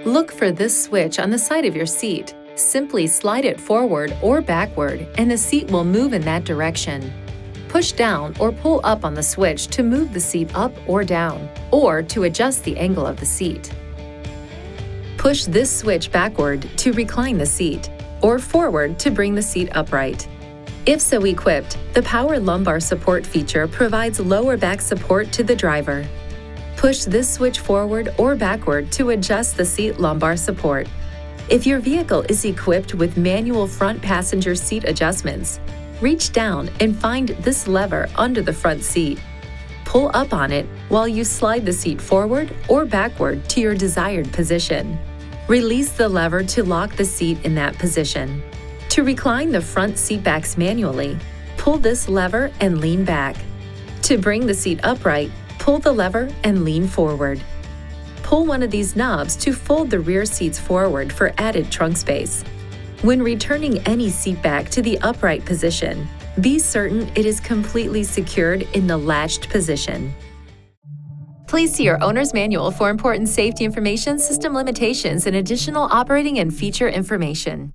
Look for this switch on the side of your seat. Simply slide it forward or backward, and the seat will move in that direction. Push down or pull up on the switch to move the seat up or down, or to adjust the angle of the seat. Push this switch backward to recline the seat, or forward to bring the seat upright. If so equipped, the power lumbar support feature provides lower back support to the driver. Push this switch forward or backward to adjust the seat lumbar support. If your vehicle is equipped with manual front passenger seat adjustments, reach down and find this lever under the front seat. Pull up on it while you slide the seat forward or backward to your desired position. Release the lever to lock the seat in that position. To recline the front seat backs manually, pull this lever and lean back. To bring the seat upright, pull the lever and lean forward. Pull one of these knobs to fold the rear seats forward for added trunk space. When returning any seat back to the upright position, be certain it is completely secured in the latched position. Please see your owner's manual for important safety information, system limitations, and additional operating and feature information.